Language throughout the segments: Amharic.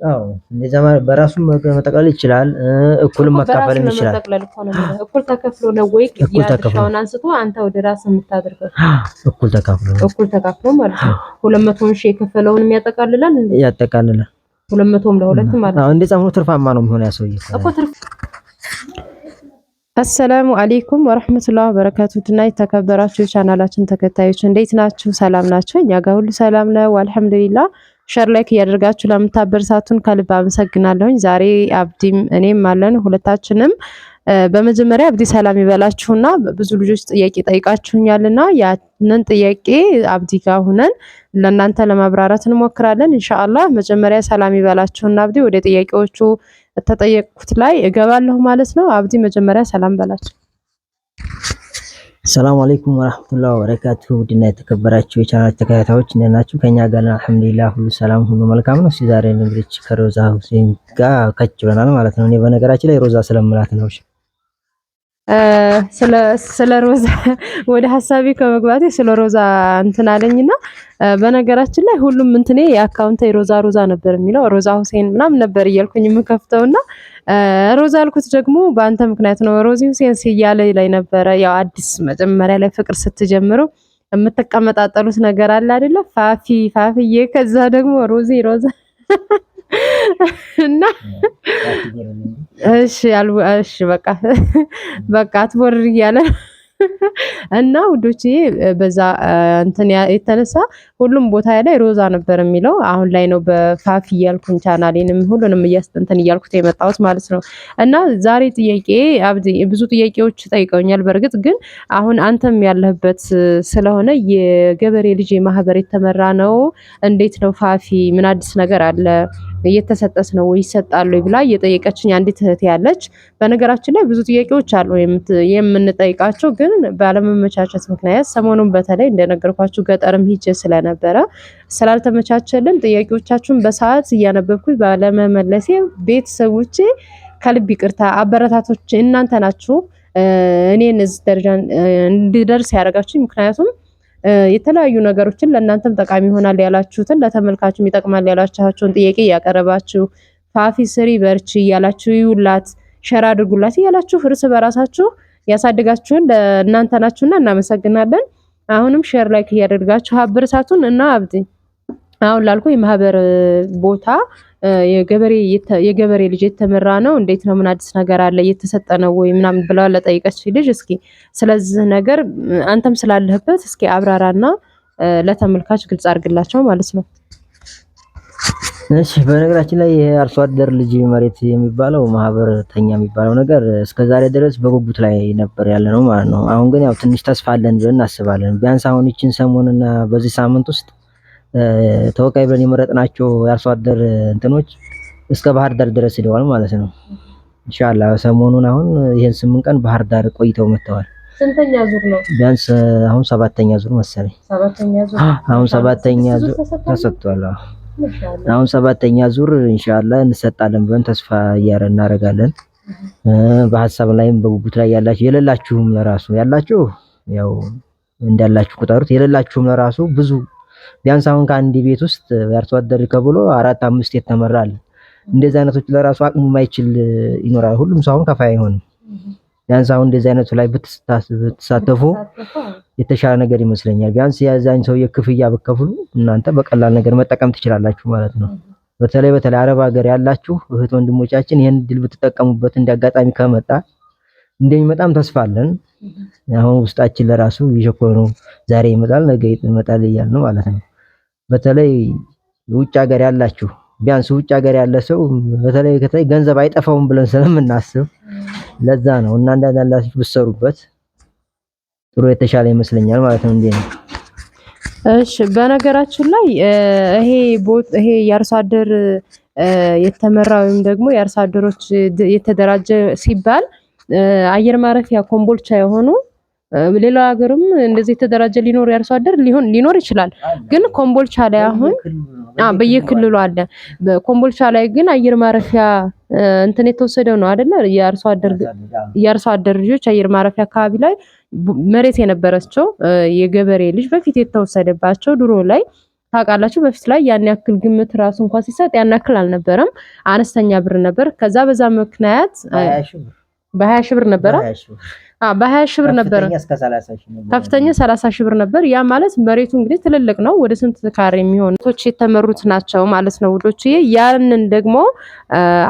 አዎ እንደዛ በራሱ መጠቅለል ይችላል። እኩልም መካፈልም ይችላል። መጠቅለል እኮ ነው። እኩል ተከፍሎ ነው ወይ ያድርሻውን አንስቶ አንተ ወደ ራስ የምታደርገው? እኩል ተከፍሎ ማለት ነው። 200 ሺህ የከፈለውን ያጠቃልላል እንዴ? ያጠቃልላል። 200ም ለሁለት ማለት ነው። አዎ እንደዛ ሆኖ ትርፋማ ነው የሚሆነው ያ ሰውዬ እኮ ትርፍ። አሰላሙ አለይኩም ወራህመቱላሂ ወበረካቱ። እና የተከበራችሁ ቻናላችን ተከታዮች እንዴት ናችሁ? ሰላም ናችሁ? እኛ ጋር ሁሉ ሰላም ነው አልሐምዱሊላህ። ሸር ላይክ እያደረጋችሁ ለምታበረታቱን ከልብ አመሰግናለሁኝ። ዛሬ አብዲም እኔም አለን ሁለታችንም። በመጀመሪያ አብዲ ሰላም ይበላችሁና ብዙ ልጆች ጥያቄ ጠይቃችሁኛልና ያንን ጥያቄ አብዲ ጋር ሆነን ለእናንተ ለማብራራት እንሞክራለን ኢንሻአላህ። መጀመሪያ ሰላም ይበላችሁና አብዲ ወደ ጥያቄዎቹ ተጠየቅኩት ላይ እገባለሁ ማለት ነው። አብዲ መጀመሪያ ሰላም በላችሁ። ሰላም አለይኩም ወራህመቱላሂ ወበረካቱ። ውድና የተከበራችሁ የቻናል ተከታታዮች እንደምን ናችሁ? ከኛ ጋር አልሐምዱሊላህ ሁሉ ሰላም ሁሉ መልካም ነው። እስኪ ዛሬ እንግዲህ ከሮዛ ሁሴን ጋር ከች ብለናል ማለት ነው። እኔ በነገራችን ላይ ሮዛ ስለምላት ነው። ስለ ሮዛ ወደ ሐሳቤ ከመግባቴ ስለ ሮዛ እንትን አለኝና በነገራችን ላይ ሁሉም እንትኔ የአካውንት ሮዛ ነበር የሚለው ሮዛ ሁሴን ምናምን ነበር እያልኩኝ የምከፍተውና ሮዛ አልኩት ደግሞ በአንተ ምክንያት ነው። ሮዚ ሁሴን ሲያለ ላይ ነበረ። ያው አዲስ መጀመሪያ ላይ ፍቅር ስትጀምሩ የምትቀመጣጠሉት ነገር አለ አይደለ? ፋፊዬ ከዛ ደግሞ ሮዛ እና እሺ በቃ አትቦርር እያለ እና ውዶቼ በዛ እንትን የተነሳ ሁሉም ቦታ ላይ ሮዛ ነበር የሚለው። አሁን ላይ ነው በፋፊ እያልኩኝ ቻናሌንም ሁሉንም እያስተንተን እያልኩት የመጣሁት ማለት ነው። እና ዛሬ ጥያቄ አብዲ ብዙ ጥያቄዎች ጠይቀውኛል። በእርግጥ ግን አሁን አንተም ያለህበት ስለሆነ የገበሬ ልጅ ማህበር የተመራ ነው። እንዴት ነው ፋፊ? ምን አዲስ ነገር አለ? እየተሰጠስ ነው ወይ ይሰጣል ብላ እየጠየቀችኝ አንዲት እህት ያለች። በነገራችን ላይ ብዙ ጥያቄዎች አሉ የምንጠይቃቸው ግን ባለመመቻቸት ምክንያት ሰሞኑን በተለይ እንደነገርኳችሁ ገጠርም ሂጄ ስለነበረ ስላልተመቻቸልን ጥያቄዎቻችሁን በሰዓት እያነበብኩኝ ባለመመለሴ ቤተሰቦቼ ከልብ ይቅርታ። አበረታቶች እናንተ ናችሁ እኔን እዚህ ደረጃ እንድደርስ ያደረጋችሁኝ። ምክንያቱም የተለያዩ ነገሮችን ለእናንተም ጠቃሚ ይሆናል ያላችሁትን ለተመልካችም ይጠቅማል ያላችሁን ጥያቄ እያቀረባችሁ ፋፊ ስሪ በርቺ እያላችሁ ይውላት ሸር አድርጉላት እያላችሁ እርስ በራሳችሁ ያሳድጋችሁን ለእናንተ ናችሁና እናመሰግናለን። አሁንም ሼር ላይክ እያደረጋችሁ አበረታቱን እና አብዲ አሁን ላልኩ የማህበር ቦታ የገበሬ ልጅ የተመራ ነው። እንዴት ነው? ምን አዲስ ነገር አለ? እየተሰጠ ነው ወይ ምናምን ብላ ለጠይቀች ልጅ እስኪ ስለዚህ ነገር አንተም ስላለህበት እስኪ አብራራና ለተመልካች ግልጽ አድርግላቸው ማለት ነው። እሺ በነገራችን ላይ የአርሶ አደር ልጅ መሬት የሚባለው ማህበርተኛ የሚባለው ነገር እስከዛሬ ድረስ በጉጉት ላይ ነበር ያለ ነው ማለት ነው። አሁን ግን ያው ትንሽ ተስፋ አለን ብለን እናስባለን። ቢያንስ አሁን ይችን ሰሞንና በዚህ ሳምንት ውስጥ ተወካይ ብለን የመረጥናቸው የአርሶ አደር እንትኖች እስከ ባህር ዳር ድረስ ሄደዋል ማለት ነው። ኢንሻአላህ ሰሞኑን አሁን ይሄን 8 ቀን ባህር ዳር ቆይተው መጥተዋል። ስንተኛ ዙር ነው? ቢያንስ አሁን 7ኛ ዙር መሰለኝ። 7ኛ ዙር አሁን 7ኛ ዙር ተሰጥቷል። አሁን 7ኛ ዙር ኢንሻአላህ እንሰጣለን ብለን ተስፋ እናደርጋለን። በሐሳብ ላይም በጉጉት ላይ ያላችሁ የሌላችሁም ለራሱ ያላችሁ ያው እንዳላችሁ ቁጠሩት። የሌላችሁም ለራሱ ብዙ ቢያንስ አሁን ከአንድ ቤት ውስጥ ያርሶ አደር ከብሎ 4 5 የተመራል። እንደዚህ አይነቶች ለራሱ አቅሙ ማይችል ይኖራል። ሁሉም ሰው አሁን ከፋይ አይሆንም። ቢያንስ አሁን እንደዚህ አይነቱ ላይ ብትሳተፉ የተሻለ ነገር ይመስለኛል። ቢያንስ የዛን ሰው የክፍያ በከፍሉ እናንተ በቀላል ነገር መጠቀም ትችላላችሁ ማለት ነው። በተለይ አረብ ሀገር ያላችሁ እህት ወንድሞቻችን ይሄን ድል ብትጠቀሙበት እንዲያጋጣሚ ከመጣ እንደሚመጣም ተስፋ አለን። አሁን ውስጣችን ለራሱ ይሸኮኑ ዛሬ ይመጣል ነገ ይመጣል እያልን ነው ማለት ነው። በተለይ ውጭ ሀገር ያላችሁ ቢያንስ ውጭ ሀገር ያለ ሰው በተለይ ገንዘብ አይጠፋውም ብለን ስለምናስብ ለዛ ነው እና እንዳላችሁ ብትሰሩበት ጥሩ የተሻለ ይመስለኛል ማለት ነው። እንዴ ነው? እሺ በነገራችን ላይ ይሄ የአርሶ አደር የተመራ ወይም ደግሞ የአርሶ አደሮች የተደራጀ ሲባል አየር ማረፊያ ኮምቦልቻ የሆኑ ሌላ ሀገርም እንደዚህ የተደራጀ ሊኖር ያርሶ አደር ሊኖር ይችላል። ግን ኮምቦልቻ ላይ አሁን በየክልሉ አለ። በኮምቦልቻ ላይ ግን አየር ማረፊያ እንትን የተወሰደው ነው አይደለ? የአርሶ አደር ልጆች አየር ማረፊያ አካባቢ ላይ መሬት የነበረቸው የገበሬ ልጅ በፊት የተወሰደባቸው ድሮ ላይ ታውቃላችሁ በፊት ላይ ያን ያክል ግምት ራሱ እንኳን ሲሰጥ ያን ያክል አልነበረም፣ አነስተኛ ብር ነበር። ከዛ በዛ ምክንያት በ20 ሺህ ብር ነበር። በ20 ሺህ ብር ነበር ከፍተኛ 30 ሺህ ብር ነበር። ያ ማለት መሬቱ እንግዲህ ትልልቅ ነው፣ ወደ ስንት ካሬ የሚሆኑ ቶች የተመሩት ናቸው ማለት ነው ውዶች። ያንን ደግሞ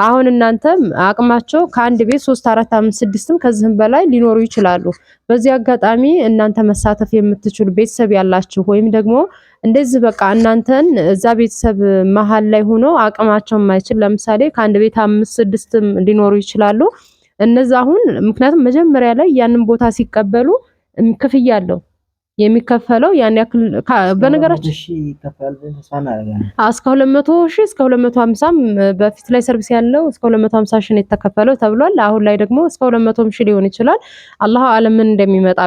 አሁን እናንተ አቅማቸው ከአንድ ቤት 3 4 5 6ም ከዚህም በላይ ሊኖሩ ይችላሉ። በዚህ አጋጣሚ እናንተ መሳተፍ የምትችሉ ቤተሰብ ያላችሁ ወይም ደግሞ እንደዚህ በቃ እናንተን እዛ ቤተሰብ መሃል ላይ ሆኖ አቅማቸው የማይችል ለምሳሌ ከአንድ ቤት 5 6ም ሊኖሩ ይችላሉ። እነዛ አሁን ምክንያቱም መጀመሪያ ላይ ያንን ቦታ ሲቀበሉ ክፍያ አለው የሚከፈለው ያን ያክል በነገራችን እስከ 200 ሺህ እስከ 250 በፊት ላይ ሰርቪስ ያለው እስከ 250 ሺህ ነው የተከፈለው ተብሏል። አሁን ላይ ደግሞ እስከ 200 ሺህ ሊሆን ይችላል። አላህ አለምን እንደሚመጣ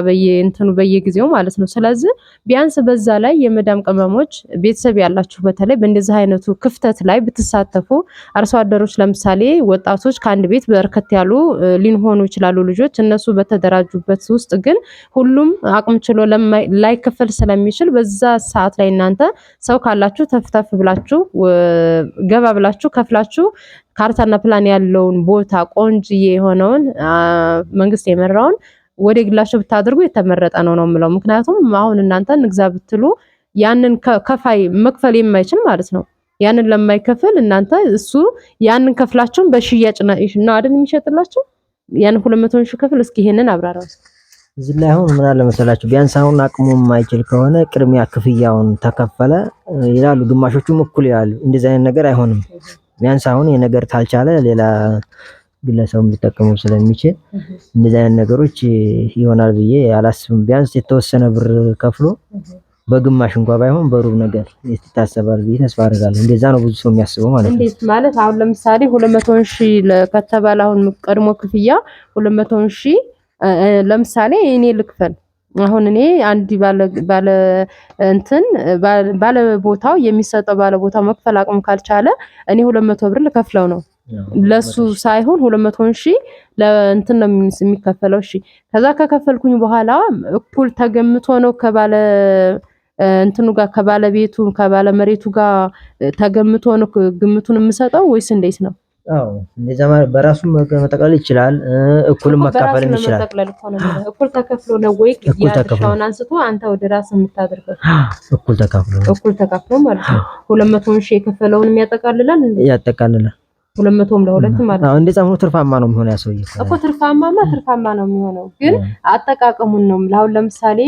በየጊዜው ማለት ነው። ስለዚህ ቢያንስ በዛ ላይ የመዳም ቅመሞች ቤተሰብ ያላችሁ በተለይ በእንደዚህ አይነቱ ክፍተት ላይ ብትሳተፉ አርሶ አደሮች ለምሳሌ ወጣቶች ከአንድ ቤት በርከት ያሉ ሊሆኑ ይችላሉ ልጆች እነሱ በተደራጁበት ውስጥ ግን ሁሉም አቅም ችሎ ላይከፈል ስለሚችል በዛ ሰዓት ላይ እናንተ ሰው ካላችሁ ተፍተፍ ብላችሁ ገባ ብላችሁ ከፍላችሁ ካርታና ፕላን ያለውን ቦታ ቆንጅዬ የሆነውን መንግስት የመራውን ወደ ግላችሁ ብታደርጉ የተመረጠ ነው የምለው። ምክንያቱም አሁን እናንተ ንግዛ ብትሉ ያንን ከፋይ መክፈል የማይችል ማለት ነው። ያንን ለማይከፍል እናንተ እሱ ያንን ከፍላችሁን በሽያጭ ነው አይደል የሚሸጥላችሁ ያን 200 ሺህ ከፍል። እስኪ ይሄንን አብራራው። እዚህ ላይ አሁን ምን አለ መሰላችሁ ቢያንስ አሁን አቅሙ የማይችል ከሆነ ቅድሚያ ክፍያውን ተከፈለ ይላሉ፣ ግማሾቹም እኩል ይላሉ። እንደዚህ አይነት ነገር አይሆንም። ቢያንስ አሁን የነገር ታልቻለ ሌላ ግለሰብ ሊጠቀመው ስለሚችል እንደዚህ አይነት ነገሮች ይሆናል ብዬ አላስብም። ቢያንስ የተወሰነ ብር ከፍሎ በግማሽ እንኳን ባይሆን በሩብ ነገር ይታሰባል ብዬ ተስፋ አደርጋለሁ። እንደዛ ነው ብዙ ሰው የሚያስበው ማለት ነው። እንዴት ማለት አሁን ለምሳሌ 200 ሺህ ከተባለ አሁን ቀድሞ ክፍያ 200 ሺህ ለምሳሌ እኔ ልክፈል አሁን እኔ አንዲ ባለ ቦታው የሚሰጠው ባለ ቦታው መክፈል አቅም ካልቻለ እኔ 200 ብር ልከፍለው ነው ለሱ ሳይሆን 200 ሺህ ለእንትን ነው የሚከፈለው። እሺ ከዛ ከከፈልኩኝ በኋላ እኩል ተገምቶ ነው ከባለ እንትኑ ጋር ከባለቤቱ ከባለ መሬቱ ጋር ተገምቶ ነው ግምቱን የምሰጠው ወይስ እንዴት ነው? አዎ እንደዛ ማለት በራሱ መጠቅለል ይችላል፣ እኩል መካፈል ይችላል። እኩል ተከፍሎ ነው ወይ ያሻውን አንስቶ አንተ ወደ ራስ የምታደርገው? እኩል ተከፍሎ ማለት ነው። 200 ሺህ የከፈለውን የሚያጠቃልላል እንዴ? ያጠቃልላል። 200ም ለሁለት ማለት ነው። እንደዛ ሆኖ ትርፋማ ነው የሚሆነው ያሰውዬ እኮ ትርፋማ ነው የሚሆነው። ግን አጠቃቀሙን ነው አሁን ለምሳሌ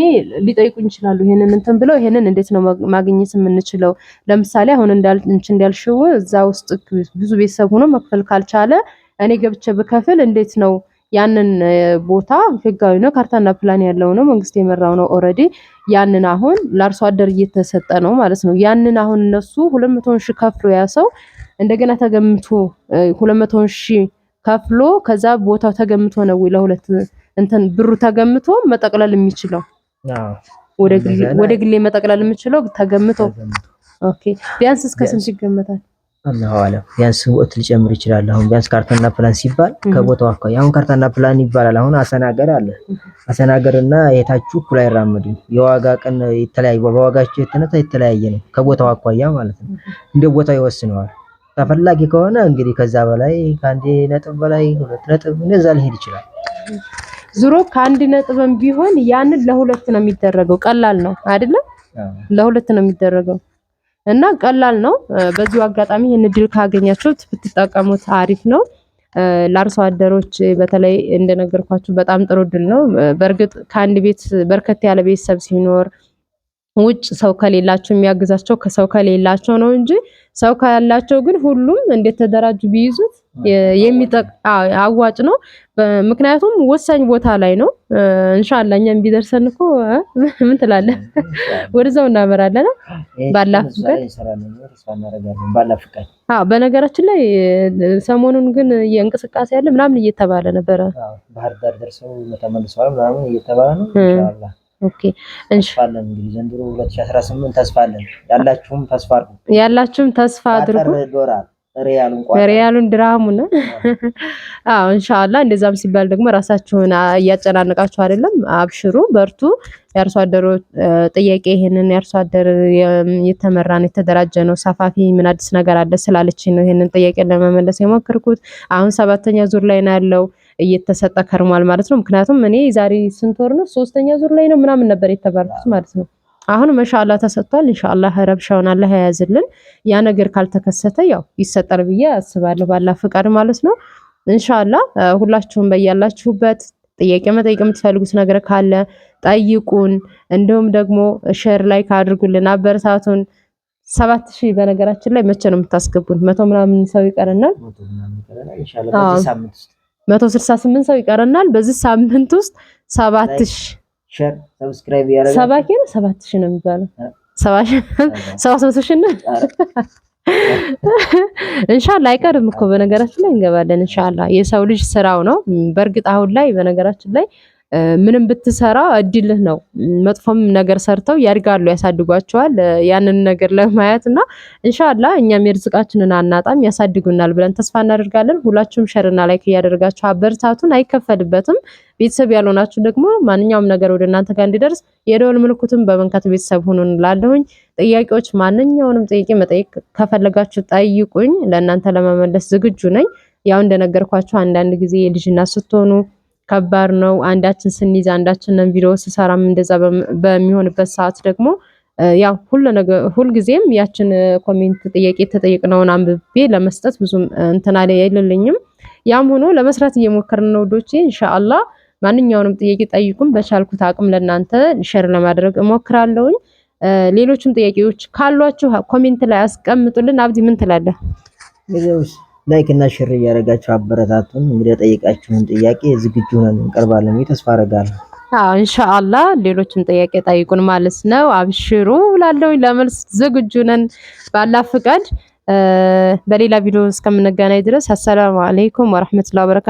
ሊጠይቁኝ ይችላሉ ይሄንን እንትን ብለው ይሄንን እንዴት ነው ማግኘት የምንችለው? ለምሳሌ አሁን እንዳልሽው እዛ ውስጥ ብዙ ቤተሰብ ሆኖ መክፈል ካልቻለ እኔ ገብቼ ብከፍል እንዴት ነው ያንን ቦታ ህጋዊ ነው ካርታና ፕላን ያለው ነው መንግስት የመራው ነው ኦሬዲ ያንን አሁን ለአርሶ አደር እየተሰጠ ነው ማለት ነው። ያንን አሁን እነሱ 200 ሺህ ከፍሎ ያሰው እንደገና ተገምቶ 200 ሺህ ከፍሎ ከዛ ቦታው ተገምቶ ነው ለሁለት እንትን ብሩ ተገምቶ መጠቅለል የሚችለው? ወደ ግሌ መጠቅለል የሚችለው ተገምቶ። ኦኬ ቢያንስ እስከ ስንት ይገመታል? አላህ አለ ቢያንስ ወጥ ሊጨምር ይችላል። አሁን ቢያንስ ካርታና ፕላን ሲባል ከቦታው አኳያ አሁን ካርታና ፕላን ይባላል። አሁን አሰናገር አለ አሰናገርና የታችሁ እኩል አይራመዱም። የዋጋ ቀን የተለያየ በዋጋቸው የተለያየ ነው ከቦታው አኳያ ማለት ነው። እንደ ቦታው ይወስነዋል። ተፈላጊ ከሆነ እንግዲህ ከዛ በላይ ከአንድ ነጥብ በላይ 2 ነጥብ እንደዛ ሊሄድ ይችላል። ዙሮ ከአንድ ነጥብም ቢሆን ያንን ለሁለት ነው የሚደረገው። ቀላል ነው አይደለም? ለሁለት ነው የሚደረገው እና ቀላል ነው። በዚሁ አጋጣሚ ይሄን ድል ካገኛችሁት ብትጠቀሙት አሪፍ ነው። ለአርሶ አደሮች በተለይ እንደነገርኳችሁ በጣም ጥሩ ድል ነው። በእርግጥ ከአንድ ቤት በርከት ያለ ቤተሰብ ሲኖር ውጭ ሰው ከሌላቸው የሚያግዛቸው ከሰው ከሌላቸው ነው እንጂ ሰው ካላቸው ግን ሁሉም እንዴት ተደራጁ ቢይዙት አዋጭ ነው። ምክንያቱም ወሳኝ ቦታ ላይ ነው። ኢንሻአላህ እኛም ቢደርሰን እኮ ምን ትላለህ? ወደዛው እናመራለን ባላፍቃድ። በነገራችን ላይ ሰሞኑን ግን የእንቅስቃሴ ያለ ምናምን እየተባለ ነበረ። ባህር ዳር ደርሰው ተመልሰዋል ምናምን እየተባለ ነው ኢንሻአላህ። ኦኬ እንሻአላህ እንግዲህ ዘንድሮ 2018 ተስፋ አለን። ያላችሁም ተስፋ አድርጉ። አድርጉ። ዶላር ሪያሉን ድራሙን አዎ ኢንሻአላህ እንደዛም ሲባል ደግሞ ራሳችሁን እያጨናነቃችሁ አይደለም አብሽሩ በርቱ የአርሶ አደሩ ጥያቄ ይሄንን የአርሶ አደር የተመራን የተደራጀ ነው ሰፋፊ ምን አዲስ ነገር አለ ስላለችኝ ነው ይሄንን ጥያቄ ለመመለስ የሞከርኩት አሁን 7ኛ ዙር ላይ ነው ያለው እየተሰጠ ከርሟል ማለት ነው ምክንያቱም እኔ ዛሬ ስንት ወር ነው 3ኛ ዙር ላይ ነው ምናምን ነበር የተባልኩት ማለት ነው አሁን ማሻአላህ ተሰጥቷል ኢንሻአላህ ረብሻውን አላህ ያያዝልን ያ ነገር ካልተከሰተ ያው ይሰጣል ብዬ አስባለሁ ባላ ፍቃድ ማለት ነው ኢንሻአላህ ሁላችሁም በያላችሁበት ጥያቄ መጠየቅ የምትፈልጉት ነገር ካለ ጠይቁን እንደውም ደግሞ ሼር ላይክ አድርጉልን አበረታቱን 7000 በነገራችን ላይ መቼ ነው የምታስገቡን 100 ምናምን ሰው ይቀርናል ኢንሻአላህ በዚህ ሳምንት 168 ሰው ይቀርናል በዚህ ሳምንት ውስጥ 7000 ሼር ሰብስክራይብ ያደረጋችሁ 7000 ነው የሚባለው 700 ነው ኢንሻአላህ አይቀርም እኮ በነገራችን ላይ እንገባለን ኢንሻአላህ የሰው ልጅ ስራው ነው በእርግጥ አሁን ላይ በነገራችን ላይ ምንም ብትሰራ እድልህ ነው መጥፎም ነገር ሰርተው ያድጋሉ ያሳድጓቸዋል ያንን ነገር ለማየትና ኢንሻአላህ እኛም የርዝቃችንን አናጣም ያሳድጉናል ብለን ተስፋ እናደርጋለን ሁላችሁም ሼርና ላይክ ያደርጋችሁ አበርታቱን አይከፈልበትም ቤተሰብ ያልሆናችሁ ደግሞ ማንኛውም ነገር ወደ እናንተ ጋር እንዲደርስ የደወል ምልክቱን በመንካት ቤተሰብ ሁኑን ላለሁኝ ጥያቄዎች ማንኛውንም ጥያቄ መጠየቅ ከፈለጋችሁ ጠይቁኝ ለእናንተ ለመመለስ ዝግጁ ነኝ ያው እንደነገርኳችሁ አንዳንድ ጊዜ የልጅና ስትሆኑ ከባድ ነው አንዳችን ስንይዝ አንዳችንን ቪዲዮ ሲሰራም እንደዛ በሚሆንበት ሰዓት ደግሞ ያው ሁሉ ጊዜም ያችን ኮሜንት ጥያቄ ተጠይቅነውን አንብቤ ለመስጠት ብዙም እንትና ላይ አይልልኝም ያም ሆኖ ለመስራት እየሞከርን ነው ዶቼ ኢንሻአላህ ማንኛውንም ጥያቄ ጠይቁን በቻልኩት አቅም ለእናንተ ሼር ለማድረግ እሞክራለሁኝ ሌሎችም ጥያቄዎች ካሏችሁ ኮሜንት ላይ አስቀምጡልን አብዲ ምን ትላለህ ላይክ እና ሼር ያደረጋችሁ አበረታቱን እንግዲህ ጠይቃችሁን ጥያቄ ዝግጁ ነን እንቀርባለን ተስፋ አደርጋለሁ አዎ ኢንሻአላህ ሌሎችም ጥያቄ ጠይቁን ማለት ነው አብሽሩ ላለሁኝ ለመልስ ዝግጁ ነን ባላ ፍቃድ በሌላ ቪዲዮ እስከምንገናኝ ድረስ አሰላሙ አለይኩም ወራህመቱላሂ ወበረካቱ